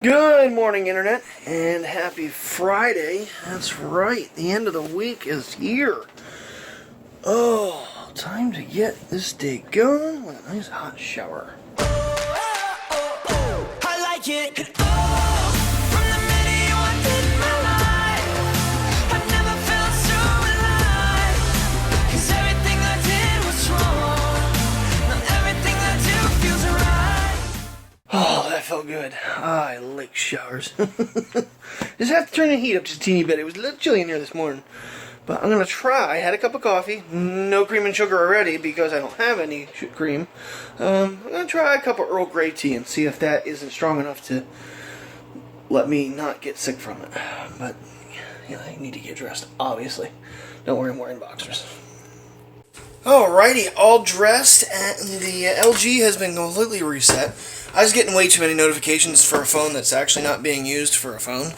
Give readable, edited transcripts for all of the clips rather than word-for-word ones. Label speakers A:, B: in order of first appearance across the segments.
A: Good morning, Internet, and happy Friday. That's right, the end of the week is here. Oh, time to get this day going with a nice hot shower.
B: I like it. From the minute you walked in my life, I've never felt so alive. 'Cause everything I did was wrong. Now everything I do feels right.
A: Oh, that felt good. I like showers. Just have to turn the heat up just a teeny bit. It was a little chilly in here this morning. But I'm going to try. I had a cup of coffee. No cream and sugar already because I don't have any cream. I'm going to try a cup of Earl Grey tea and see if that isn't strong enough to let me not get sick from it. But yeah, I need to get dressed, obviously. Don't worry, I'm wearing boxers. Alrighty, all dressed, and the LG has been completely reset. I was getting way too many notifications for a phone that's actually not being used for a phone.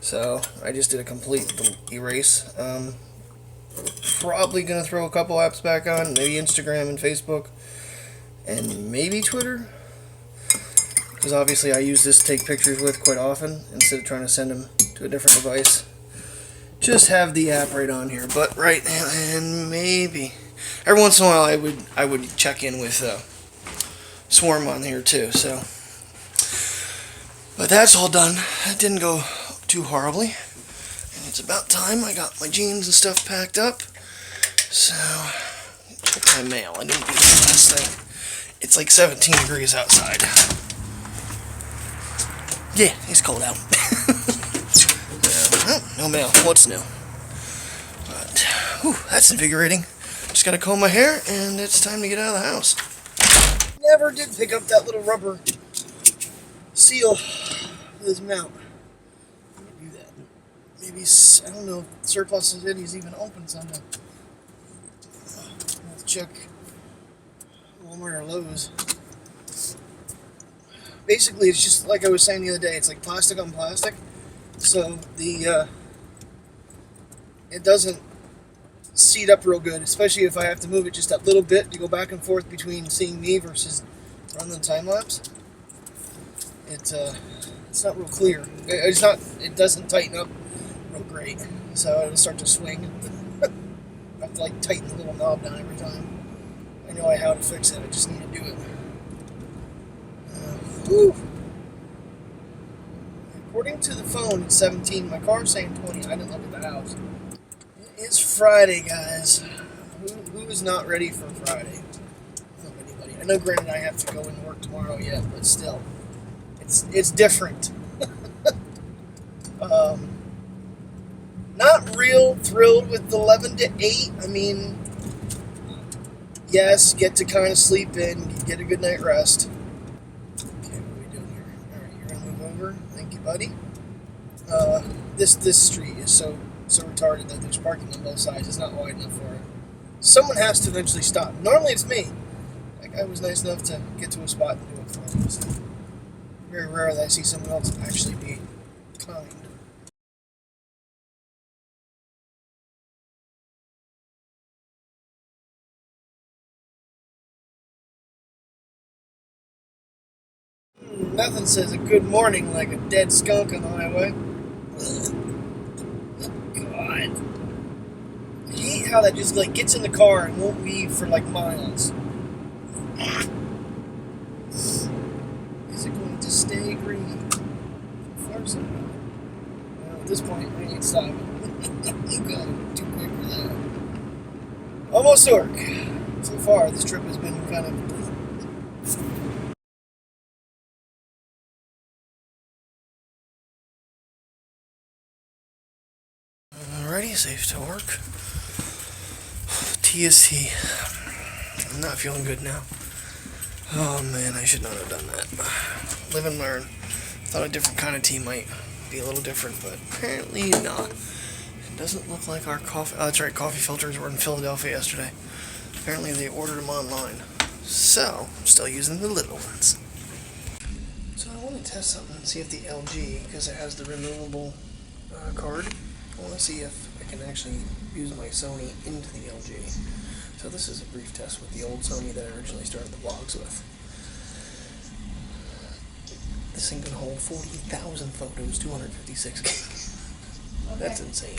A: So I just did a complete erase. Probably going to throw a couple apps back on, maybe Instagram and Facebook, and maybe Twitter. Because obviously I use this to take pictures with quite often, instead of trying to send them to a different device. Just have the app right on here. But right now, and maybe every once in a while I would check in with Swarm on here too. So, but that's all done. It didn't go too horribly. And it's about time. I got my jeans and stuff packed up. So, check my mail. I didn't do this last night. It's like 17 degrees outside. Yeah, it's cold out. No mail. What's new? But, whew, that's invigorating. Just gotta comb my hair, and it's time to get out of the house. Never did pick up that little rubber seal for this mount. Do that. Maybe, I don't know, Surplus City is even open Sunday. Let's check Walmart or Lowe's. Basically, it's just like I was saying the other day, it's like plastic on plastic. So the it doesn't seat up real good, especially if I have to move it just that little bit to go back and forth between seeing me versus running the time lapse. It's not real clear. It doesn't tighten up real great, so it'll start to swing. I have to like tighten the little knob down every time. I know how to fix it. I just need to do it. Whew. According to the phone, it's 17. My car's saying 20. I didn't look at the house. It's Friday, guys. Who is not ready for Friday? Not anybody. I know, granted, I have to go and work tomorrow yet, but still, it's different. Not real thrilled with 11 to 8. I mean, yes, get to kind of sleep in, get a good night rest. Okay, what are we doing here? All right, you're gonna move over. Thank you, buddy. This street is so retarded that there's parking on both sides. It's not wide enough for it. Someone has to eventually stop. Normally it's me. That guy was nice enough to get to a spot and do it for me. So very rare that I see someone else actually be kind. Nothing says a good morning like a dead skunk on the highway. God. I hate how that just like gets in the car and won't leave for like miles. Is it going to stay green? So far, so good. Well, at this point, I ain't stopping. You going too quick for that. Almost to work. So far, this trip has been kind of. Alrighty, safe to work. TST. I'm not feeling good now. Oh man, I should not have done that. Live and learn. Thought a different kind of tea might be a little different, but apparently not. It doesn't look like our coffee. Oh, that's right, coffee filters were in Philadelphia yesterday. Apparently they ordered them online. So, I'm still using the little ones. So I want to test something and see if the LG, because it has the removable card, I want to see if I can actually use my Sony into the LG. So this is a brief test with the old Sony that I originally started the vlogs with. This thing can hold 40,000 photos, 256 gigs. That's insane.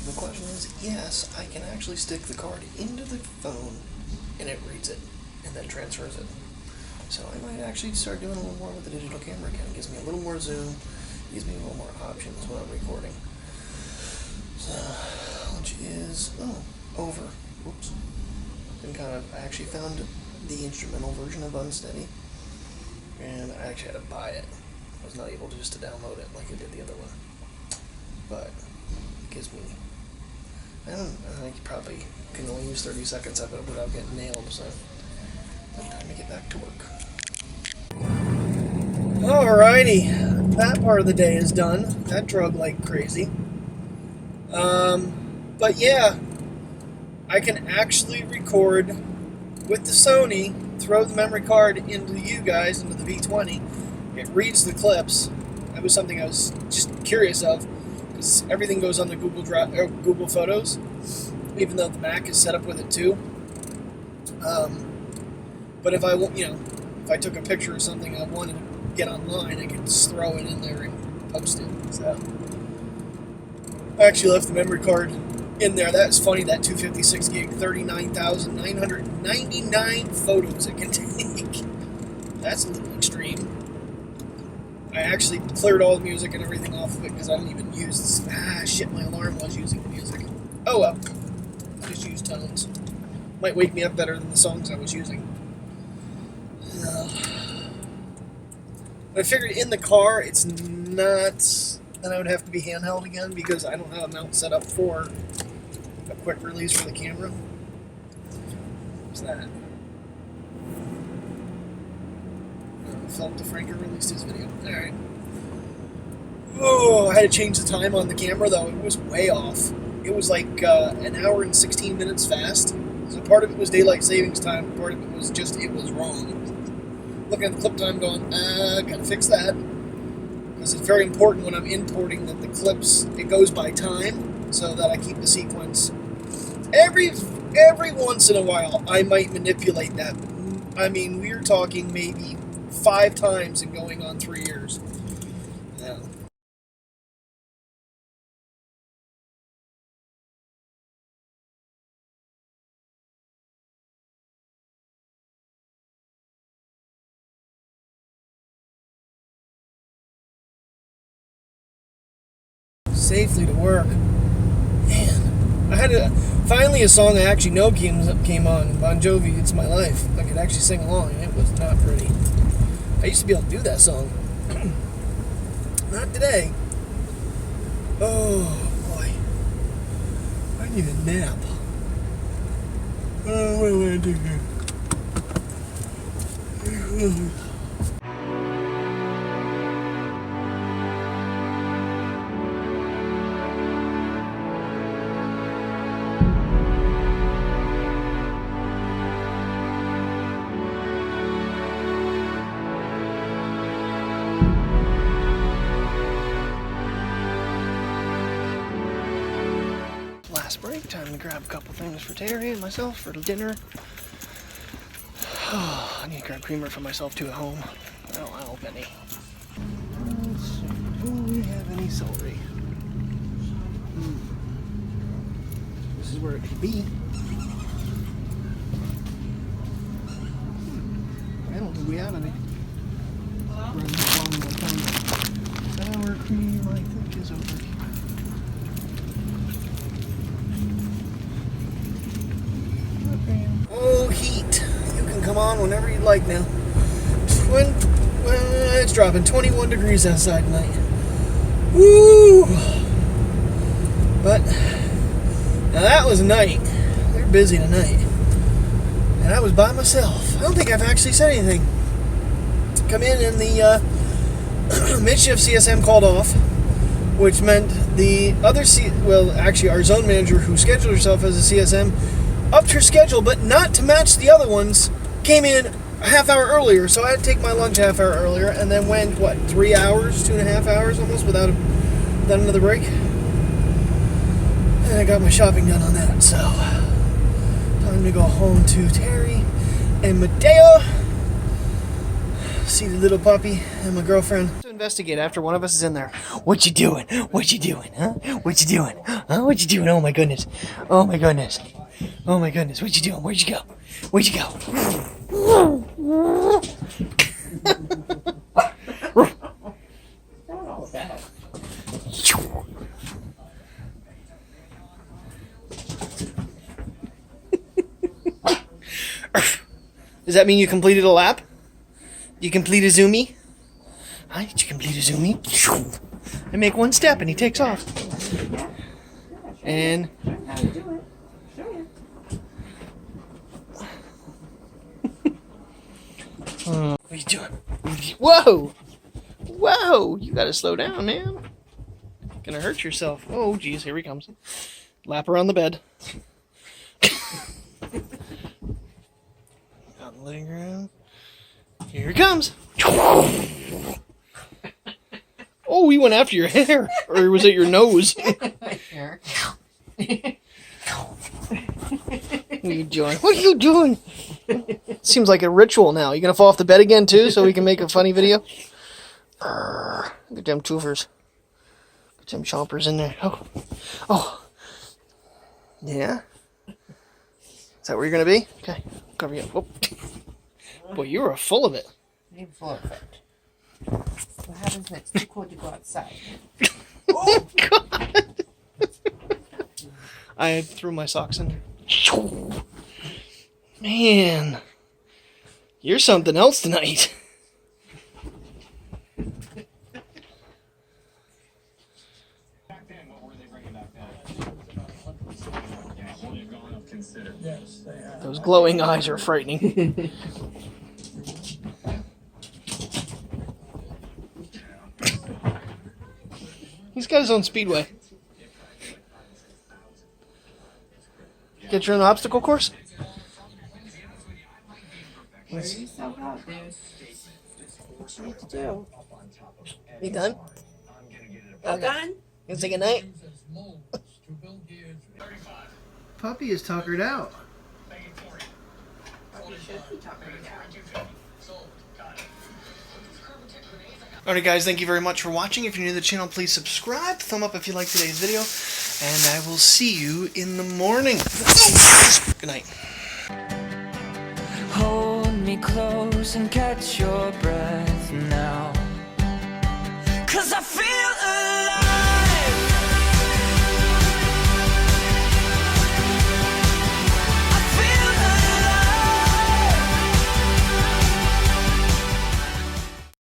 A: The question is, yes, I can actually stick the card into the phone and it reads it and then transfers it. So I might actually start doing a little more with the digital camera. It kind of gives me a little more zoom, gives me a little more options when I'm recording. So, which is, over. Whoops. I actually found the instrumental version of Unsteady, and I actually had to buy it. I was not able just to download it like I did the other one. But it gives me, I think you probably can only use 30 seconds of it without getting nailed, so it's time to get back to work. Alrighty, that part of the day is done. That drug like crazy. But yeah, I can actually record with the Sony, throw the memory card into you guys, into the V20. It reads the clips. That was something I was just curious of, because everything goes on the Google Drive, or Google Photos, even though the Mac is set up with it too. But if I took a picture of something I wanted to get online, I could just throw it in there and post it. So I actually left the memory card in there. That's funny, that 256 gig, 39,999 photos it can take. That's a little extreme. I actually cleared all the music and everything off of it because I don't even use this. Shit, my alarm was using the music. Oh well. I just used tones. Might wake me up better than the songs I was using. But I figured in the car, it's not, then I would have to be handheld again because I don't have a mount set up for a quick release for the camera. What's that? Philip DeFranco released his video. Alright. Oh, I had to change the time on the camera though. It was way off. It was like an hour and 16 minutes fast. So part of it was daylight savings time, part of it was just, it was wrong. Looking at the clip time going, gotta fix that. Because it's very important when I'm importing that the clips, it goes by time, so that I keep the sequence. Every once in a while, I might manipulate that. I mean, we're talking maybe 5 times in going on 3 years. Yeah. Safely to work. Man, I had finally a song I actually know came on, Bon Jovi, It's My Life. I could actually sing along, and it was not pretty. I used to be able to do that song. Not today. Oh boy, I need a nap. What do I do here? Break time to grab a couple things for Terry and myself for dinner. Oh, I need to grab creamer for myself too at home. I don't have any. Let's see. Do we have any celery? This is where it could be. I don't think we have any. Sour cream, I think, is over here. Oh, heat. You can come on whenever you'd like now. It's dropping 21 degrees outside tonight. Woo! But, now that was a night. They're busy tonight. And I was by myself. I don't think I've actually said anything. Come in and the mid-shift CSM called off, which meant the other actually our zone manager who scheduled herself as a CSM upped her schedule, but not to match the other ones, came in a half hour earlier, so I had to take my lunch a half hour earlier, and then went, 3 hours, 2.5 hours almost, without another break. And I got my shopping done on that, so time to go home to Terry and Medea. See the little puppy and my girlfriend. To investigate after one of us is in there. What you doing? What you doing? Huh? What you doing? Huh? What you doing? Oh my goodness. Oh my goodness. Oh my goodness. What you doing? Where'd you go? Where'd you go? Does that mean you completed a lap? You complete a zoomie? Hi, did you complete a zoomie? I make one step and he takes off. And what are you doing? Whoa! Whoa! You gotta slow down, man. Gonna hurt yourself. Oh, geez, here he comes. Lap around the bed. On the living room. Here he comes. Oh, he went after your hair. Or was it your nose? What are you doing? What are you doing? Seems like a ritual now. You gonna fall off the bed again too so we can make a funny video? Get them toofers. Get them chompers in there. Oh. Oh. Yeah? Is that where you're gonna be? Okay. Cover you up. Whoop. Boy, you are full of it.
C: You're full of it. What happens next? It's too cold to go outside. Oh,
A: God! I threw my socks in. Man, you're something else tonight. Those glowing eyes are frightening. He's got his own speedway. Get you on the obstacle course?
C: Wear yourself out, dude. What you need to do?
A: You done?
C: You done?
A: You say goodnight? Puppy is tuckered out.
C: You should be talking about.
A: Alright guys, thank you very much for watching. If you're new to the channel, please subscribe. Thumb up if you like today's video. And I will see you in the morning. Good night.
B: Hold me close and catch your breath now.